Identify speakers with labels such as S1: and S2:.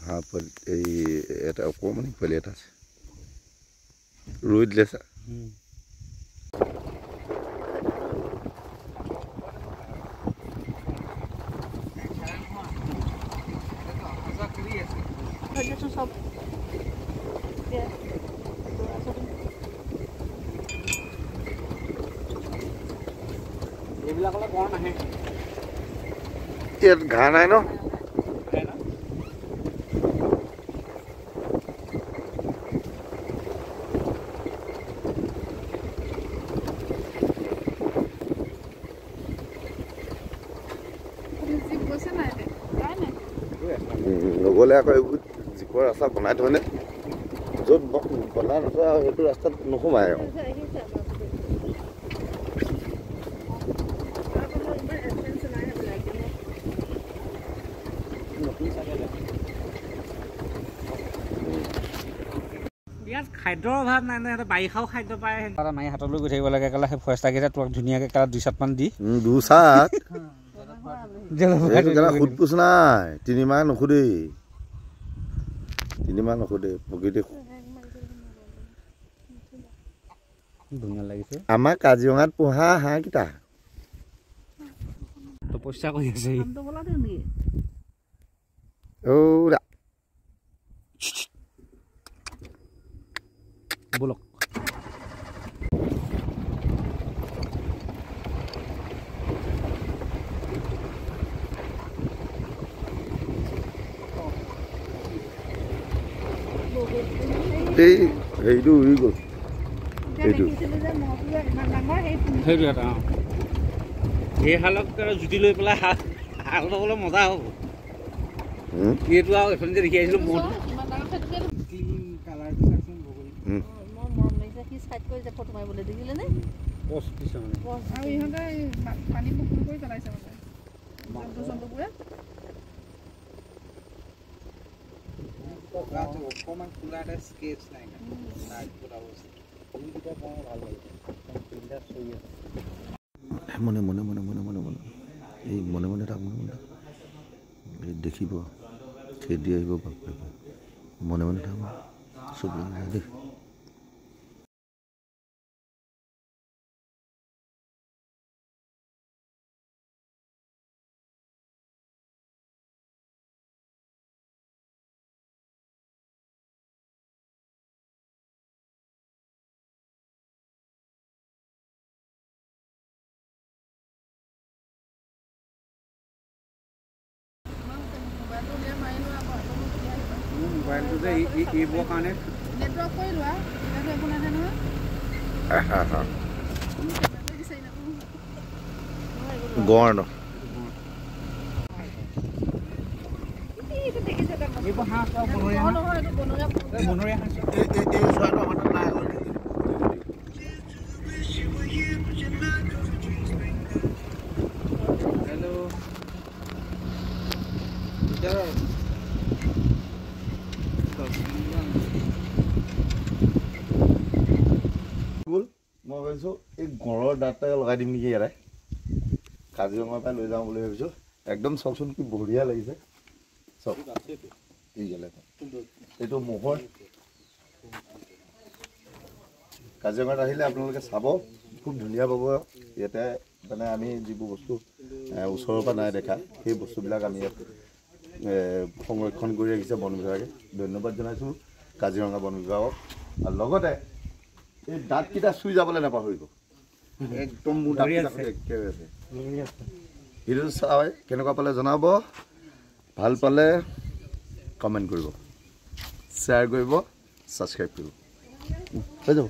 S1: হাঁহ পোৱালি এই এটা অকণমানি পোৱালি এটা আছে ৰৈ দিলে চা ইয়াত ঘাঁহ নাই ন নগ'লে আকৌ এইবোৰ জীপৰ ৰাস্তা বনাই থয়নে য'ত বনাই নথয় আৰু সেইটো ৰাস্তাত নোসোমায় আৰু
S2: ইয়াত খাদ্যৰ অভাৱ নাই নহয় বাৰিষাও খাদ্য পায় মাৰি হাতলৈ গৈ থাকিব লাগে সেই ফৰেষ্টাৰকেইটা তোমাক ধুনীয়াকৈ দুই চাটমান দি
S1: দুচাট সোধ পোছ নাই 3 মাহ নোসোধেই প্ৰকৃতি
S2: ধুনীয়া লাগিছে
S1: আমাৰ কাজিৰঙাত পোহা হাঁহকেইটা
S2: তপস্যা কৰি আছে বলক
S1: এই হেৰিটো উৰি গ'ল
S2: সেইটো এটা এই শালক জুতি লৈ পেলাই শাল ল'বলৈ মজা হ'ব এইটো আৰু এখন যে দেখি আহিছিলোঁ বহুত অকমান খোলা এটা স্কেচ নাই
S1: মনে মনে মনে মনে মনে মনে এই মনে মনে থাক মনে মনে এই দেখিব খেদি আহিব মনে মনে থাক চব দেখ
S2: মোবাইলটো যে এইবোৰৰ কাৰণে
S3: নেটৱৰ্ক কৰি লোৱা একো নাহে নহয়
S1: গড় ন
S2: এইবোৰ হাঁহ বনৰীয়া
S1: মই ভাবিছোঁ এই গড়ৰ দাঁত লগাই দিম নেকি ইয়াতে কাজিৰঙাৰ পৰা লৈ যাওঁ বুলি ভাবিছোঁ একদম চাওকচোন কি বঢ়িয়া লাগিছে চাওক এইটো মহৰ কাজিৰঙাত আহিলে আপোনালোকে চাব খুব ধুনীয়া পাব ইয়াতে মানে আমি যিবোৰ বস্তু ওচৰৰ পৰা নাই দেখা সেই বস্তুবিলাক আমি ইয়াত সংৰক্ষণ কৰি ৰাখিছে বন বিভাগে ধন্যবাদ জনাইছোঁ কাজিৰঙা বন বিভাগক আৰু লগতে এই দাঁতকেইটা চুই যাবলৈ নাপাহৰিব একদম মোৰ একেবাৰে আছে ভিডিঅ'টো চাই কেনেকুৱা পালে জনাব ভাল পালে কমেণ্ট কৰিব শ্বেয়াৰ কৰিব ছাবস্ক্ৰাইব কৰিব হৈ যাব